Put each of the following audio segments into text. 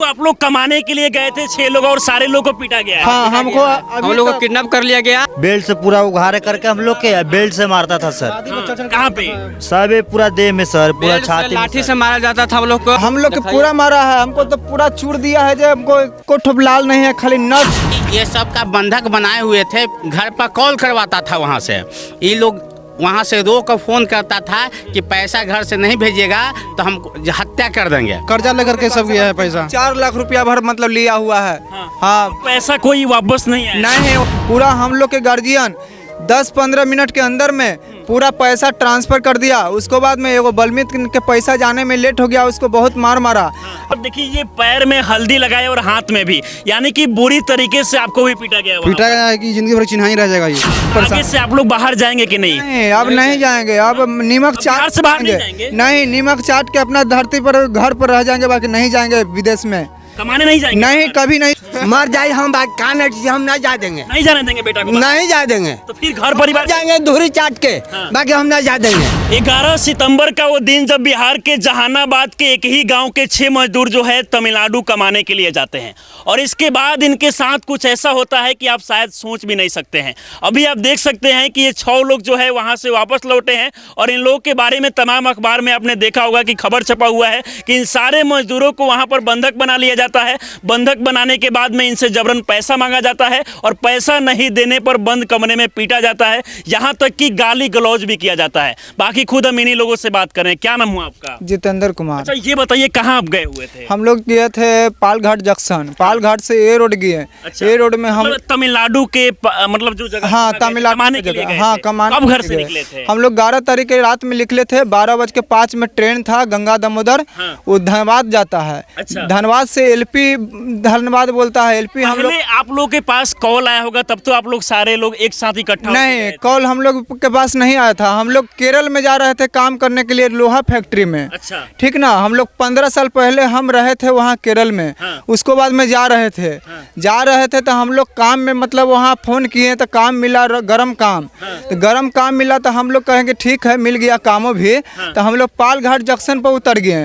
आप लोग कमाने के लिए गए थे 6 लोग और सारे लोग को पीटा गया है। हाँ, हम लोग को किडनैप कर लिया गया। बेल्ट से पूरा उघारे करके हम लोग के बेल्ट से मारता था सर। कहाँ पे? सब पूरा देह में सर, पूरा छाती लाठी से मारा जाता था हम लोग को पूरा मारा है। हमको तो पूरा चूर दिया है। जो हमको ठुपलाल नहीं है, खाली नस। ये सब का बंधक बनाए हुए थे। घर पर कॉल करवाता था वहाँ से। ये लोग वहाँ से रोक फोन करता था कि पैसा घर से नहीं भेजिएगा तो हम हत्या कर देंगे। कर्जा लेकर के सब गया है पैसा। 4 लाख रुपया भर मतलब लिया हुआ है। हाँ, पैसा कोई वापस नहीं है। नहीं, पूरा हम लोग के गार्जियन 10-15 मिनट के अंदर में पूरा पैसा ट्रांसफर कर दिया। उसके बाद में एगो बलमित के पैसा जाने में लेट हो गया, उसको बहुत मार मारा। अब देखिए ये पैर में हल्दी लगाए और हाथ में भी, यानी कि बुरी तरीके से आपको भी पीटा गया है कि जिंदगी भर चिन्हा ही रह जाएगा। ये आगे से आप लोग बाहर जाएंगे कि नहीं? अब नहीं जाएंगे। अब नीमक चाट से बाहर नहीं जाएंगे। नहीं, नीमक चाट के अपना धरती पर घर पर रह जाएंगे, बाकी नहीं जाएंगे विदेश में। कमाने नहीं जाएंगे? नहीं, कभी नहीं। मर जाए हम हम नहीं जा देंगे। नहीं जाने देंगे बेटा को? नहीं जा देंगे। तो फिर घर परिवार जाएंगे धुरी चाट के। बाकी हम नहीं जा देंगे। 11 सितंबर का वो दिन जब बिहार के जहानाबाद के एक ही गांव के 6 मजदूर जो है तमिलनाडु कमाने के लिए जाते हैं और इसके बाद इनके साथ कुछ ऐसा होता है कि आप शायद सोच भी नहीं सकते हैं। अभी आप देख सकते हैं कि ये 6 लोग जो है वहां से वापस लौटे हैं और इन लोगों के बारे में तमाम अखबार में आपने देखा होगा कि खबर छपा हुआ है कि इन सारे मजदूरों को वहां पर बंधक बना लिया जाता है। बंधक बनाने के बाद में इनसे जबरन पैसा मांगा जाता है और पैसा नहीं देने पर बंद कमरे में पीटा जाता है, यहाँ तक कि गाली गलौज भी किया जाता है। बाकी खुद हम इन्हीं लोगों से बात करें। क्या नाम हुआ आपका? जितेंद्र कुमार। अच्छा, ये बताइए कहाँ आप गए हुए थे? हम लोग गए थे पालघाट जंक्शन। पालघाट से ए रोड गए। अच्छा, ए रोड में हम तमिलनाडु के मतलब जो जगह, हाँ, तमिलनाडु के जगह। हाँ, कमाने। कब घर से निकले थे? हम लोग 11 तारीख के रात में निकले थे। 12:05 में ट्रेन था गंगा दामोदर। वो धनबाद जाता है। धनबाद से एलपी धनबाद बोलता है। एलपी हम लोग, आप लोग के पास कॉल आया होगा तब तो आप लोग सारे लोग एक साथ इकट्ठा? नहीं, कॉल हम लोग के पास नहीं आया था। हम लोग केरल में जा रहे थे काम करने के लिए, लोहा फैक्ट्री में। अच्छा, ठीक ना। हम लोग 15 साल पहले हम रहे थे वहाँ केरल में। उसको बाद में जा रहे थे तो हम लोग काम में मतलब वहाँ फोन किए तो काम मिला, गरम काम। तो गरम काम मिला तो हम लोग कहेंगे ठीक है, मिल गया कामों भी। तो हम लोग पालघाट जंक्शन पर उतर गए।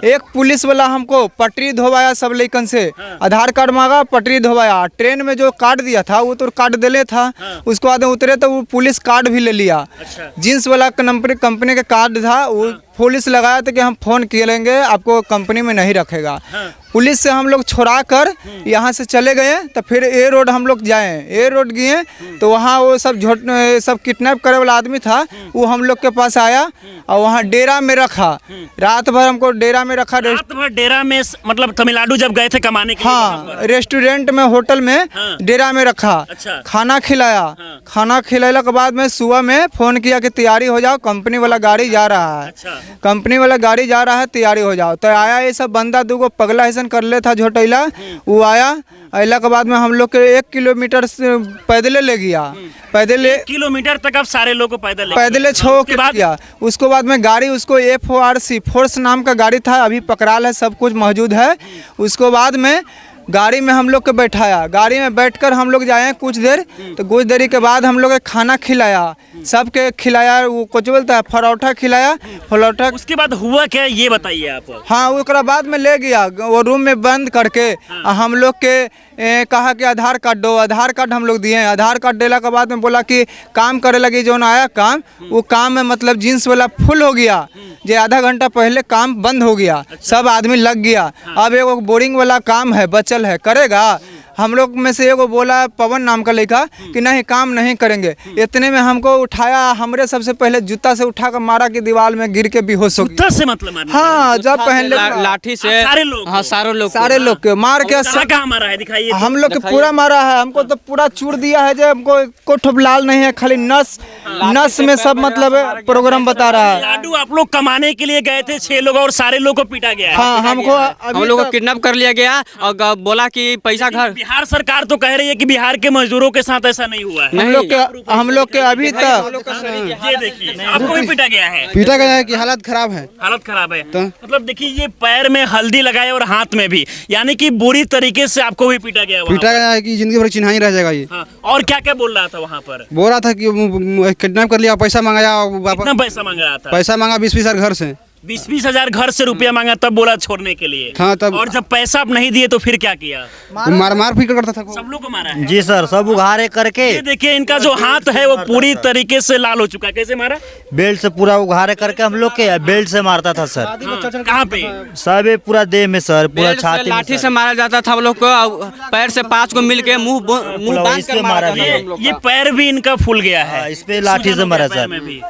एक पुलिस वाला हमको पटरी धोवाया सब लेकिन से, आधार कार्ड मांगा, पटरी धोवाया। ट्रेन में जो कार्ड दिया था वो तो कार्ड दिले था। उसको बाद में उतरे तो वो पुलिस कार्ड भी ले लिया। जींस वाला कंपनी का कार्ड था, वो पुलिस लगाया था कि हम फोन किए लेंगे, आपको कंपनी में नहीं रखेगा। पुलिस से हम लोग छोड़ा कर यहाँ से चले गए। तो फिर ए रोड हम लोग जाए। ए रोड गए तो वहाँ वो सब किडनैप करे वाला आदमी था, वो हम लोग के पास आया और वहाँ डेरा में रखा। रात भर हमको डेरा में रखा। रात भर डेरा में मतलब तमिलनाडु जब गए थे कमाने के लिए? हाँ, रेस्टोरेंट में, होटल में डेरा में रखा। अच्छा। खाना खिलाया। खाना खिलाने के बाद में सुबह में फोन किया कि तैयारी हो जाओ, कंपनी वाला गाड़ी जा रहा है। अच्छा। कंपनी वाला गाड़ी जा रहा है, तैयारी हो जाओ। तो आया ये सब बंदा, 2 पगला ऐसा कर ले था झोटैला। वो आया, अला के बाद में हम लोग के 1 किलोमीटर पैदले ले गया। पैदले 1 किलोमीटर तक आप सारे लोग को पैदले 6 के बाद गया। उसको बाद में गाड़ी, उसको FORC फोर्स नाम का गाड़ी था, अभी पकड़ाल है, सब कुछ मौजूद है। उसको बाद में गाड़ी में हम लोग को बैठाया। गाड़ी में बैठकर हम लोग जाए कुछ देर। तो कुछ देरी के बाद हम लोग खाना खिलाया, सबके खिलाया। वो कुछ बोलता है परोठा खिलाया, परोठा। उसके बाद हुआ क्या ये बताइए आप? हाँ, उसके बाद में ले गया वो रूम में बंद करके। हम लोग के कहा कि आधार कार्ड दो। आधार कार्ड हम लोग दिए। आधार कार्ड देला के बाद में बोला कि काम करे लगी। जो आया काम, वो काम में मतलब जींस वाला फुल हो गया। जो आधा घंटा पहले काम बंद हो गया। सब आदमी लग गया। अब एक बोरिंग वाला काम है, बचल है, करेगा। हम लोग में से एगो बोला, पवन नाम का लड़का, कि नहीं काम नहीं करेंगे। इतने में हमको उठाया, हमरे सबसे पहले जूता से उठा कर मारा कि दीवार में गिर के बेहोश हो गया। से मतलब? हाँ, जब पहले लाठी से सारे लोग? हाँ, सारे लोग के मार के कहाँ मारा है? दिखाइए। हम लोग के पूरा मारा है। हमको तो पूरा चूर दिया है। जो हमको ठुपलाल नहीं है, खाली नस में सब मतलब प्रोग्राम बता रहा है। लाडू आप लोग कमाने के लिए गए थे 6 लोग और सारे लोग को पीटा गया? हाँ, हम लोग को किडनैप कर लिया गया और बोला कि पैसा घर। बिहार सरकार तो कह रही है कि बिहार के मजदूरों के साथ ऐसा नहीं हुआ है। हम लोग के अभी तक ये देखिए, आपको भी पीटा गया है कि हालत खराब है। हालत खराब है मतलब देखिए, ये पैर में हल्दी लगाए और हाथ में भी, यानी कि बुरी तरीके से आपको भी पीटा गया है कि जिंदगी भर चिन्हा ही रह जाएगा ये। और क्या क्या बोल रहा था वहाँ पर? बोल रहा था कि किडनैप कर लिया, पैसा मंगाया। कितना पैसा मांग रहा था? पैसा मांगा 20 हजार घर से। 20-20 हजार घर से रुपया मांगा तब बोला छोड़ने के लिए। हाँ, तब। और जब पैसा आप नहीं दिए तो फिर क्या किया? मार पीट करता था। सब लोग को मारा है। जी सर, सब उघारे करके ये देखिए इनका जो हाथ है वो पूरी तरीके से लाल हो चुका है। कैसे मारा? बेल्ट से पूरा उघारे करके हम लोग के बेल्ट से मारता था सर। कहाँ पे? सब ये पूरा देह में सर, पूरा बेल्ट से छाती में लाठी सर। से मारा जाता था हम लोग को, और पैर से 5 को मिल के मुंह बांध इससे कर मारा मारा गया। जाता था हम लोग ये का। पैर भी इनका फूल गया है। हाँ, इस पे लाठी से मारा पैर सर। में भी।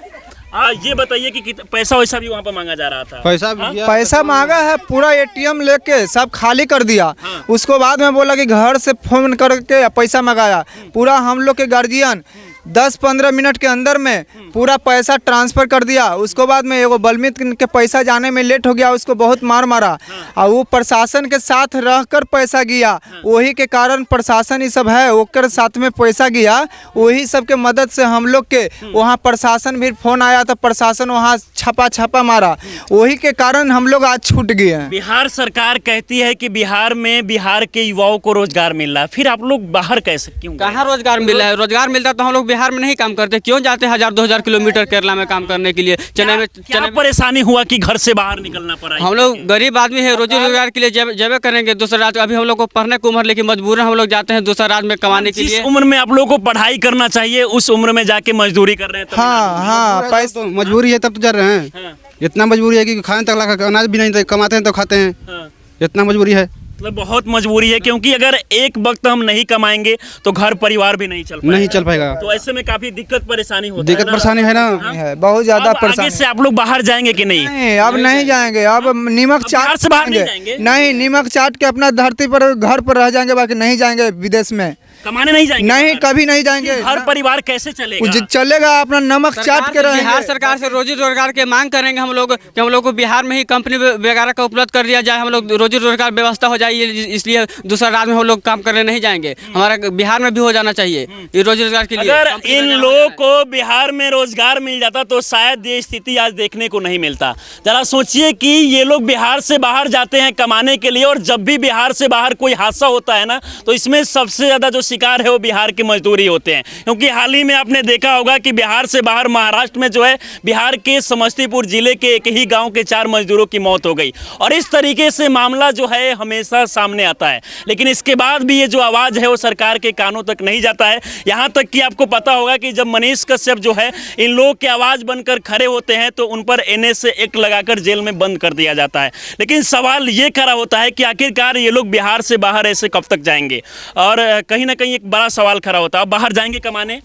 ये बताइए कि पैसा वैसा भी वहाँ पर मांगा जा रहा था? पैसा भी दिया। पैसा मांगा है, पूरा एटीएम लेके सब खाली कर दिया। उसको बाद में बोला कि घर से फोन करके पैसा मंगाया। पूरा हम लोग के गार्जियन 10-15 मिनट के अंदर में पूरा पैसा ट्रांसफर कर दिया। उसको बाद में एगो बलमित के पैसा जाने में लेट हो गया, उसको बहुत मार मारा। और वो प्रशासन के साथ रहकर पैसा गया, वही के कारण प्रशासन ही सब है ओकर साथ में पैसा गया। वही सब के मदद से हम लोग के वहाँ प्रशासन भी फोन आया था, प्रशासन वहाँ छापा मारा, वही के कारण हम लोग आज छूट गए हैं। बिहार सरकार कहती है कि बिहार में बिहार के युवाओं को रोजगार मिल रहा है, फिर आप लोग बाहर कैसे क्यों गए? कहाँ रोजगार मिला है? रोजगार मिलता तो हम लोग बिहार में नहीं काम करते, क्यों जाते 1000-2000 किलोमीटर केरला में काम करने के लिए? चेन्नई में क्या परेशानी हुआ कि घर से बाहर निकलना पड़ा? हम लोग गरीब आदमी है, रोजी रोजगार के लिए जब करेंगे दूसरा राज्य। अभी हम लोग को पढ़ने की उम्र, लेकिन मजबूरन हम लोग जाते हैं दूसरा राज्य में कमाने के जिस लिए। उम्र में आप लोगों को पढ़ाई करना चाहिए उस उम्र में जाके मजदूरी कर रहे हैं। हाँ, पैसा तो मजबूरी है तब तो जा रहे हैं। इतना मजबूरी है कि खाने तक ला अनाज भी नहीं कमाते हैं तो खाते हैं। इतना मजबूरी है, मतलब बहुत मजबूरी है, क्योंकि अगर एक वक्त हम नहीं कमाएंगे तो घर परिवार भी नहीं चल पाएगा। तो ऐसे में काफी दिक्कत परेशानी होती है। दिक्कत परेशानी है ना। है, बहुत ज्यादा अब आगे परेशानी। से आप लोग बाहर जाएंगे कि नहीं? नहीं, अब नहीं जाएंगे। अब नीमक बिहार चाट से बाहर नहीं जाएंगे। जाएंगे? नहीं, नीमक चाट के अपना धरती पर घर पर रह जाएंगे, बाकी नहीं जाएंगे विदेश में। कमाने नहीं जाएंगे? नहीं, बाहर? कभी नहीं जाएंगे। घर परिवार कैसे चलेगा? चलेगा, अपना नमक चाट के बिहार रहेंगे। सरकार से रोजी रोजगार के मांग करेंगे हम लोग कि हम लोग को बिहार में ही कंपनी वगैरह का उपलब्ध कर दिया जाए, हम लोग रोजी रोजगार व्यवस्था हो जाए। इसलिए दूसरा राज्य में हम लोग काम करने नहीं जाएंगे, हमारा बिहार में भी हो जाना चाहिए ये रोजी रोजगार के लिए। अगर इन लोगों को बिहार में रोजगार मिल जाता तो शायद ये स्थिति आज देखने को नहीं मिलता। जरा सोचिए कि ये लोग बिहार से बाहर जाते हैं कमाने के लिए, और जब भी बिहार से बाहर कोई हादसा होता है ना, तो इसमें सबसे ज़्यादा जो शिकार है वो बिहार के मजदूर ही होते हैं। क्योंकि हाल ही में आपने देखा होगा कि बिहार से बाहर महाराष्ट्र में जो है बिहार के समस्तीपुर जिले के एक ही गाँव के 4 मजदूरों की मौत हो गई। और इस तरीके से मामला जो है हमेशा सामने आता है, लेकिन इसके बाद भी ये जो आवाज़ है वो सरकार के कानों तक नहीं जाता है। यहाँ तक कि आपको पता होगा कि जब मनीष कश्यप जो है इन लोगों की आवाज़ बनकर खड़े होते हैं तो उन पर NSA एक्ट लगाकर जेल में बंद कर दिया जाता है। लेकिन सवाल ये खड़ा होता है कि आखिरकार ये लोग बिहार से बाहर ऐसे कब तक जाएंगे? और कहीं ना कहीं एक बड़ा सवाल खड़ा होता है, बाहर जाएंगे कमाने?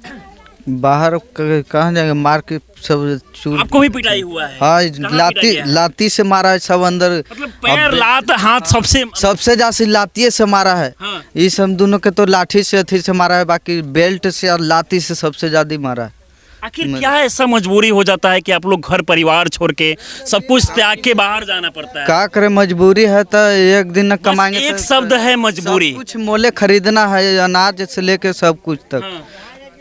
बाहर कहाँ जाएंगे? मार के सब चूर। आपको भी पिटाई हुआ है? हाँ, कहाँ पिटाई है? लाती से मारा है सब अंदर। मतलब पैर, लात, हाथ सबसे ज्यादा लाती से मारा है। हाँ। इस हम दोनों के तो लाठी से अथी से मारा है, बाकी बेल्ट से और लाती से सबसे ज्यादा मारा है। आखिर क्या ऐसा मजबूरी हो जाता है कि आप लोग घर परिवार छोड़ के सब कुछ त्याग के बाहर जाना पड़ता है? क्या करे, मजबूरी है तो एक दिन न कमाएंगे। एक शब्द है मजबूरी। सब कुछ मोले खरीदना है, अनाज से लेके सब कुछ तक। हाँ।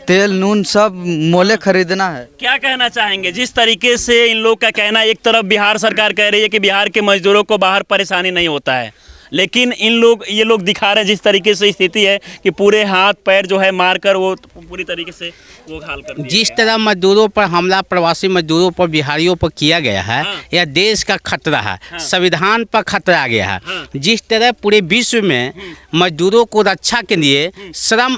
तेल नून सब मोले खरीदना है। क्या कहना चाहेंगे? जिस तरीके से इन लोग का कहना, एक तरफ बिहार सरकार कह रही है कि बिहार के मजदूरों को बाहर परेशानी नहीं होता है, लेकिन ये लोग दिखा रहे हैं जिस तरीके से स्थिति है कि पूरे हाथ पैर जो है मारकर वो पूरी तरीके से वो घायल कर दिया जिस गया। तरह मजदूरों पर हमला प्रवासी मजदूरों पर, बिहारियों पर किया गया है, हाँ। यह देश का खतरा है, हाँ। संविधान पर खतरा आ गया है। हाँ। जिस तरह पूरे विश्व में मजदूरों को रक्षा के लिए श्रम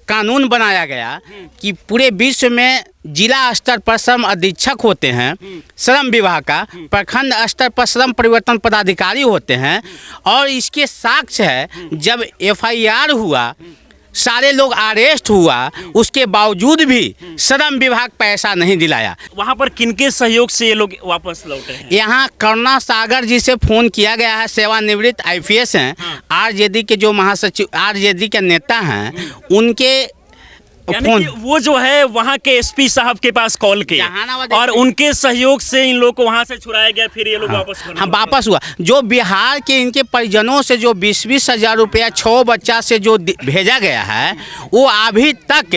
कानून बनाया गया कि पूरे विश्व में जिला स्तर पर श्रम अधीक्षक होते हैं, श्रम विभाग का प्रखंड स्तर पर श्रम परिवर्तन पदाधिकारी होते हैं, और इसके साक्ष्य है जब FIR हुआ, सारे लोग अरेस्ट हुआ, उसके बावजूद भी श्रम विभाग पैसा नहीं दिलाया। वहाँ पर किनके सहयोग से ये लोग वापस लौटे हैं? यहाँ करुणा सागर जी से फोन किया गया है, सेवानिवृत्त IPS हैं, RJD के जो महासचिव, RJD के नेता हैं, उनके यानी कि वो जो है वहाँ के SP साहब के पास कॉल किया और उनके सहयोग से इन लोग को वहाँ से छुड़ाया गया, फिर ये लोग वापस हाँ वापस हुआ। जो बिहार के इनके परिजनों से जो 20-20 हज़ार रुपया 6 बच्चा से जो भेजा गया है, वो अभी तक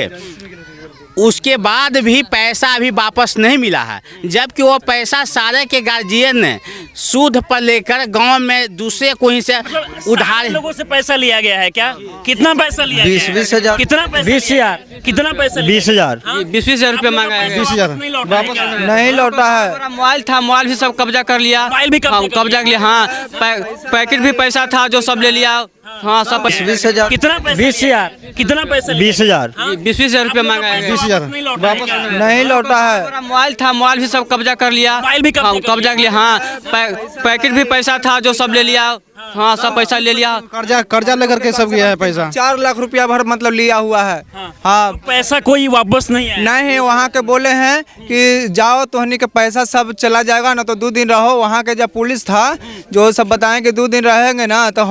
उसके बाद भी पैसा अभी वापस नहीं मिला है, जबकि वो पैसा सारे के गार्जियन ने सूद पर लेकर गांव में दूसरे कोई से उधार लोगों से पैसा लिया गया है क्या? कितना पैसा लिया गया है? 20,000 कितना पैसा 20,000 कितना पैसा 20,000 20,000 रुपये मांगा है। 20,000 नहीं लौटा है क्या? नहीं लौटा है। मेरा मोबाइल था, मोबाइल भी सब कब्जा कर लिया। मोबाइल भी कब्जा हाँ, कर कब्जा कर लिया। हाँ, पैकेट भी पैसा था जो सब ले लिया। हाँ, सब 20,000 कितना पैसा 20,000 कितना पैसा 20,000 20,000 रुपये मांगा है। 20,000 नहीं लौटा है क्या? नहीं लौटा है। मेरा मोबाइल था, मोबाइल भी सब कब्जा कर लिया। मोबाइल भी हाँ, कब्जा कर लिया। हाँ, पैकेट भी पैसा था जो सब ले लिया। हाँ, सब पैसा ले लिया। कर्जा लेकर के सब गया है पैसा। 4 लाख रुपया भर मतलब लिया हुआ है। हाँ पैसा कोई वापस नहीं आया। नहीं, वहाँ के बोले हैं कि जाओ तोहनी के पैसा सब चला जाएगा ना, तो 2 दिन रहो। वहाँ के जब पुलिस था जो सब बताएं कि 2 दिन रहेंगे ना तो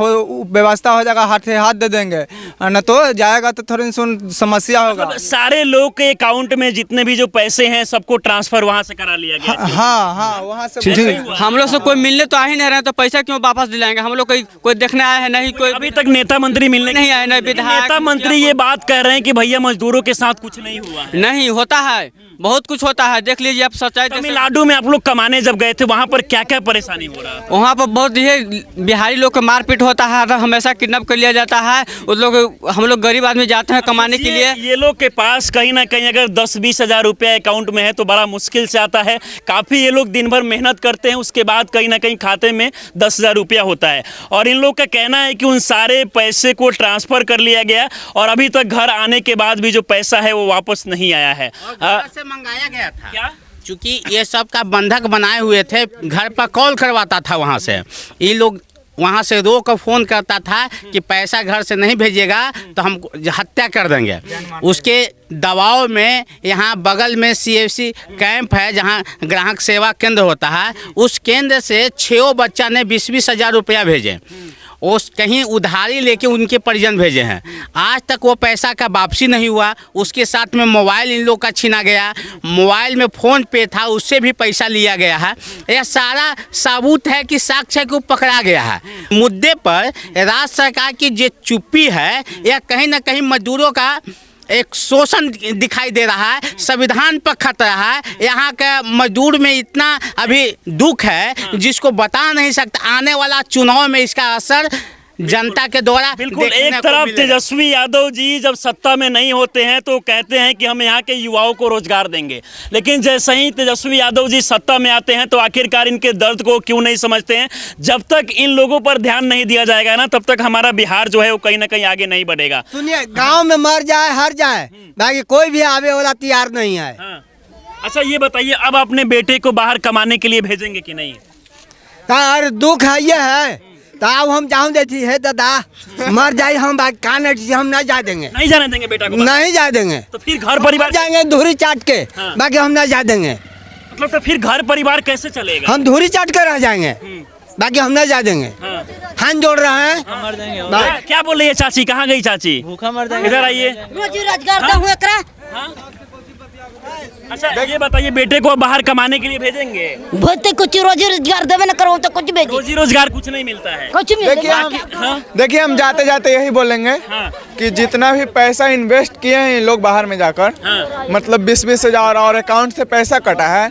व्यवस्था हो जाएगा, हाथ से हाथ दे देंगे, ना तो जाएगा तो थोड़ी समस्या होगा। सारे लोग के अकाउंट में जितने भी जो पैसे हैं सबको ट्रांसफर वहाँ से करा लिया गया। हाँ हाँ, वहाँ से हम लोग से कोई मिलने तो आ ही नहीं रहे, तो पैसा क्यों वापस दिलाएंगे? हम लोग कोई देखने आया है नहीं, कोई अभी तक नेता मंत्री मिलने नहीं आए, नहीं विधायक। नेता मंत्री ये बात कह रहे हैं कि भैया मजदूरों के साथ कुछ नहीं हुआ है। नहीं होता है, बहुत कुछ होता है। देख लीजिए आप, सच्चाई। तमिलनाडु में आप लोग कमाने जब गए थे वहाँ पर क्या क्या परेशानी हो रहा है? वहाँ पर बहुत ये बिहारी लोग को मारपीट होता है, हमेशा किडनैप कर लिया जाता है। उस लोग, हम लोग गरीब आदमी जाते हैं कमाने के लिए। ये लोग के पास कहीं ना कहीं अगर 10-20 हज़ार रुपया अकाउंट में है तो बड़ा मुश्किल से आता है। काफ़ी ये लोग दिन भर मेहनत करते हैं, उसके बाद कहीं ना कहीं खाते में 10,000 रुपया होता है। और इन लोग का कहना है कि उन सारे पैसे को ट्रांसफ़र कर लिया गया और अभी तक घर आने के बाद भी जो पैसा है वो वापस नहीं आया है। से मंगाया गया था क्या? क्योंकि ये सब का बंधक बनाए हुए थे, घर पर कॉल करवाता था वहाँ से। ये लोग वहाँ से रोक फ़ोन करता था कि पैसा घर से नहीं भेजिएगा तो हम हत्या कर देंगे। उसके दबाव में यहाँ बगल में CFC कैंप है जहाँ ग्राहक सेवा केंद्र होता है, उस केंद्र से 6 बच्चा ने 20-20 हज़ार रुपया भेजे। उस कहीं उधारी लेके उनके परिजन भेजे हैं। आज तक वो पैसा का वापसी नहीं हुआ। उसके साथ में मोबाइल इन लोग का छीना गया, मोबाइल में फ़ोन पे था उससे भी पैसा लिया गया है। यह सारा सबूत है कि साक्ष्य को पकड़ा गया है। मुद्दे पर राज्य सरकार की जो चुप्पी है यह कहीं ना कहीं मजदूरों का एक शोषण दिखाई दे रहा है, संविधान पर खतरा है। यहाँ का मजदूर में इतना अभी दुख है जिसको बता नहीं सकता। आने वाला चुनाव में इसका असर जनता के द्वारा बिल्कुल। एक तरफ तेजस्वी यादव जी जब सत्ता में नहीं होते हैं तो कहते हैं कि हम यहाँ के युवाओं को रोजगार देंगे, लेकिन जैसे ही तेजस्वी यादव जी सत्ता में आते हैं तो आखिरकार इनके दर्द को क्यों नहीं समझते हैं। जब तक इन लोगों पर ध्यान नहीं दिया जाएगा ना तब तक हमारा बिहार जो है वो कहीं ना कहीं आगे नहीं बढ़ेगा। सुनिए, गांव में मर जाए हर जाए, बाकी कोई भी आवे वाला तैयार नहीं है। हाँ। अच्छा ये बताइए, अब अपने बेटे को बाहर कमाने के लिए भेजेंगे कि नहीं? तार दुख है ये है, ताऊ हम जाऊँ देती है दादा मर जाए, हम कान हम नहीं जा देंगे, नहीं जाने देंगे बेटा को? नहीं जा देंगे। तो फिर घर परिवार जाएंगे धूरी चाट के, बाकी हम नहीं जा देंगे। मतलब तो फिर घर परिवार कैसे चलेगा? हम धूरी चाट कर रह जाएंगे, बाकी हम नहीं जा देंगे। हाथ जोड़ रहे हैं। क्या बोल रही है चाची? कहाँ गई चाची? भूखा मर जाएंगे। इधर आइए। रोजी रोजगार दे हुए एकरा। अच्छा ये बताइए, बेटे को बाहर कमाने के लिए भेजेंगे? भोते कुछ रोजी रोजगार देवे न करो तो कुछ भेजी, रोजी रोजगार कुछ नहीं मिलता है। कुछ देखिए हम जाते जाते यही बोलेंगे कि जितना भी पैसा इन्वेस्ट किए हैं लोग बाहर में जाकर, मतलब 20-20 हज़ार और अकाउंट से पैसा कटा है,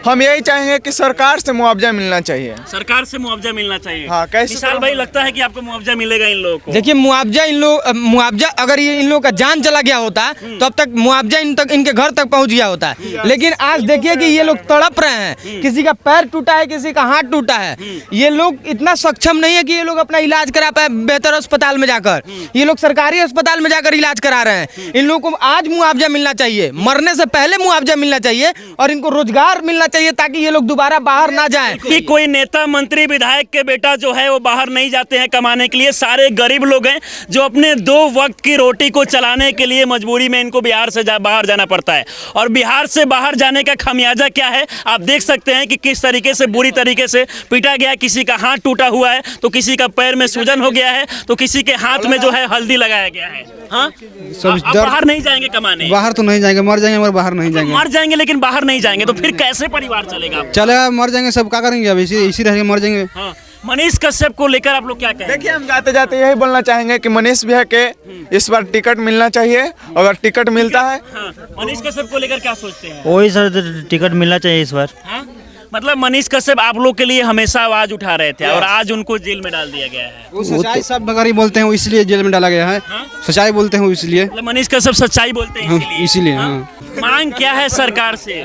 हम यही चाहेंगे कि सरकार से मुआवजा मिलना चाहिए। सरकार से मुआवजा मिलना चाहिए। हाँ, कैसे? विशाल भाई, लगता है कि आपको मुआवजा मिलेगा इन लोगों को? देखिए, मुआवजा अगर ये इन लोगों का जान चला गया होता तो अब तक मुआवजा इनके घर तक पहुंच गया होता है। लेकिन आज देखिए कि ये लोग तड़प रहे हैं, किसी का पैर टूटा है, किसी का हाथ टूटा है। ये लोग इतना सक्षम नहीं है कि ये लोग अपना इलाज करा पाए बेहतर अस्पताल में जाकर। ये लोग सरकारी अस्पताल में जाकर इलाज करा रहे हैं। इन लोगों को आज मुआवजा मिलना चाहिए, मरने से पहले मुआवजा मिलना चाहिए और इनको रोजगार मिलना चाहिए ताकि ये लोग दोबारा बाहर ना जाएं। कि कोई नेता मंत्री विधायक के बेटा जो है वो बाहर नहीं जाते हैं कमाने के लिए। सारे गरीब लोग हैं जो अपने 2 वक्त की रोटी को चलाने के लिए मजबूरी में इनको बिहार से बाहर जाना पड़ता है। और बिहार से बाहर जाने का खामियाजा क्या है आप देख सकते हैं कि किस तरीके से बुरी तरीके से पीटा गया। किसी का हाथ टूटा हुआ है तो किसी का पैर में सूजन हो गया है तो किसी के हाथ में जो है हल्दी लगाया गया है। हाँ, अब बाहर नहीं जाएंगे कमाने? बाहर तो नहीं जाएंगे, मर जाएंगे मगर बाहर नहीं जाएंगे। मर जाएंगे लेकिन बाहर नहीं जाएंगे तो फिर कैसे परिवार चलेगा? चलेगा, मर जाएंगे सब, क्या करेंगे? अब इसी रहेंगे, मर जाएंगे। हाँ। मनीष कश्यप को लेकर आप लोग क्या कहेंगे? देखिए हम जाते जाते यही बोलना चाहेंगे कि मनीष भैया के इस बार टिकट मिलना चाहिए। अगर टिकट मिलता है, हाँ, मनीष कश्यप को लेकर क्या सोचते हैं? वही सर, टिकट मिलना चाहिए इस बार। हाँ? मतलब मनीष कश्यप आप लोग के लिए हमेशा आवाज उठा रहे थे और आज उनको जेल में डाल दिया गया है। वो सच्चाई सब अगर ही बोलते हैं वो इसलिए जेल में डाला गया है। सच्चाई बोलते हैं वो इसलिए। मतलब मनीष कश्यप सच्चाई बोलते हैं इसीलिए मांग क्या है सरकार से?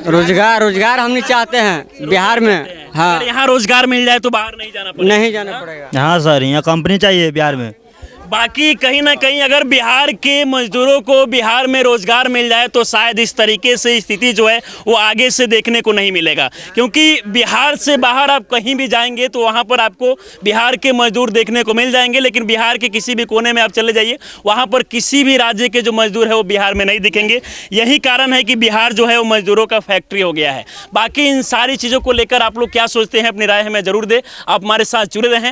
रोजगार हम नहीं चाहते हैं बिहार में। हाँ, अगर यहाँ रोजगार मिल जाए तो बाहर नहीं जाना पड़ेगा। नहीं जाना पड़ेगा। हाँ सर, यहाँ कंपनी चाहिए बिहार में। बाकी कहीं ना कहीं अगर बिहार के मजदूरों को बिहार में रोजगार मिल जाए तो शायद इस तरीके से स्थिति जो है वो आगे से देखने को नहीं मिलेगा, क्योंकि बिहार से बाहर आप कहीं भी जाएंगे तो वहाँ पर आपको बिहार के मजदूर देखने को मिल जाएंगे, लेकिन बिहार के किसी भी कोने में आप चले जाइए वहाँ पर किसी भी राज्य के जो मजदूर है वो बिहार में नहीं दिखेंगे। यही कारण है कि बिहार जो है वो मजदूरों का फैक्ट्री हो गया है। बाकी इन सारी चीज़ों को लेकर आप लोग क्या सोचते हैं, अपनी राय हमें जरूर दें। आप हमारे साथ जुड़े रहें